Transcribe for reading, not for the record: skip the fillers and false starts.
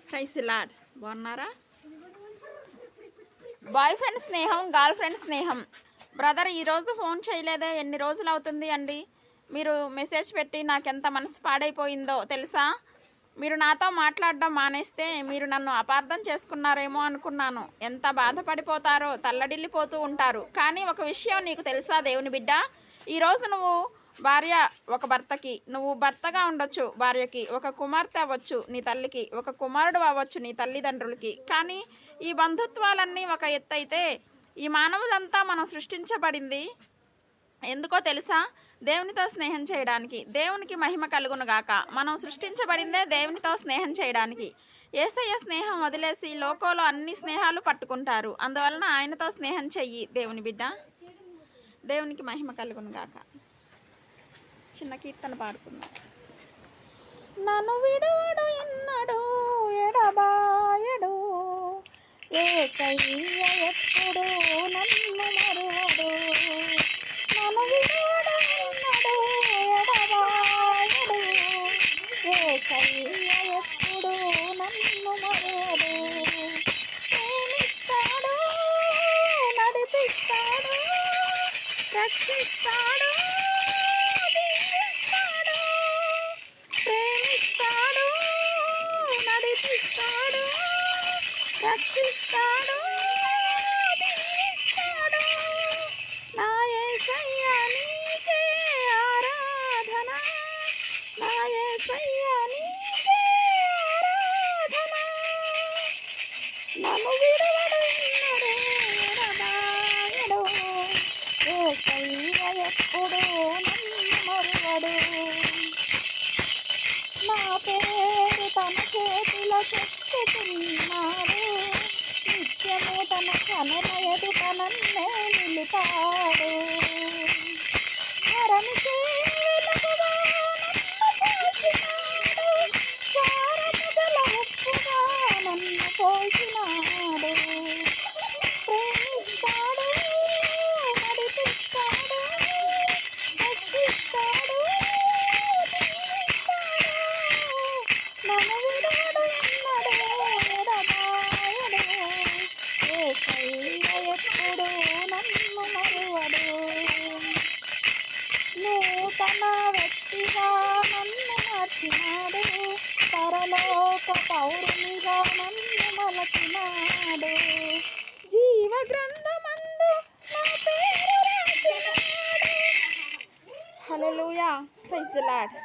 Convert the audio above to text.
Praise lord. బాగున్నారా? Boy friend స్నేహం, girl friend స్నేహం. బ్రదర్ ఈరోజు ఫోన్ చేయలేదే, ఎన్ని రోజులు అవుతుంది అండి? మీరు మెసేజ్ పెట్టి నాకెంత మనసు పాడైపోయిందో తెలుసా? మీరు నాతో మాట్లాడడం మానేస్తే మీరు నన్ను అపార్థం చేసుకున్నారేమో అనుకున్నాను. ఎంత బాధపడిపోతారో, తల్లడిల్లిపోతూ ఉంటారు. కానీ ఒక విషయం నీకు తెలుసా దేవుని బిడ్డ? ఈరోజు నువ్వు భార్య ఒక భర్తకి, నువ్వు భర్తగా ఉండొచ్చు భార్యకి, ఒక కుమార్తె అవ్వచ్చు నీ తల్లికి, ఒక కుమారుడు అవ్వచ్చు నీ తల్లిదండ్రులకి. కానీ ఈ బంధుత్వాలన్నీ ఒక ఎత్తు అయితే, ఈ మానవులంతా మనం సృష్టించబడింది ఎందుకో తెలుసా? దేవునితో స్నేహం చేయడానికి. దేవునికి మహిమ కలుగునుగాక. మనం సృష్టించబడిందే దేవునితో స్నేహం చేయడానికి. యేసయ్య స్నేహం వదిలేసి లోకంలో అన్ని స్నేహాలు పట్టుకుంటారు. అందువలన ఆయనతో స్నేహం చెయ్యి దేవుని బిడ్డ. దేవునికి మహిమ కలుగునుగాక. చిన్న కీర్తన పాడుకుందాం. నన్ను విడువడు ఎన్నడు ఎడబాయడు, యేసయ్య ఎప్పుడు నన్ను మరువడు. నన్ను విడువడు ఎన్నడు ఎడబాయడు, యేసయ్య ఎప్పుడు నన్ను మరువడు. ప్రేమిస్తాడు, నడిపిస్తాడు, రక్షిస్తాడు, రక్షిస్తాడు, దీవిస్తాడు. నా యేసయ్య నీకే ఆరాధన, నా యేసయ్య నీకే ఆరాధన. నన్ను విడువడు ఎన్నడు ఎడబాయడు, యేసయ్య ఎప్పుడు నన్ను మరువడు. నా పేరు తన చేతిలో చెక్కుతున్నాడు, నిత్యము తన కనుల ఎదుట నన్నే నిలిపాడు. మరణించే వెలుగుగా నన్ను పోసినాడు, చారము గల ఉప్పుగా నన్ను పోసినాడు. ప్రేమిస్తాడు, నడిపిస్తాడు, రక్షిస్తాడు, నన్ను విడువడు ఎన్నడు ఎడబాయడు, యేసయ్య ఎప్పుడు నన్ను మరువడు. నూతన వ్యక్తిగా నన్ను మార్చినాడు, పరలోక పౌరునిగా నన్ను మలచినాడు. జీవ గ్రంథమందు నా పేరు రాసినాడు. హల్లెలూయా. Praise the lord.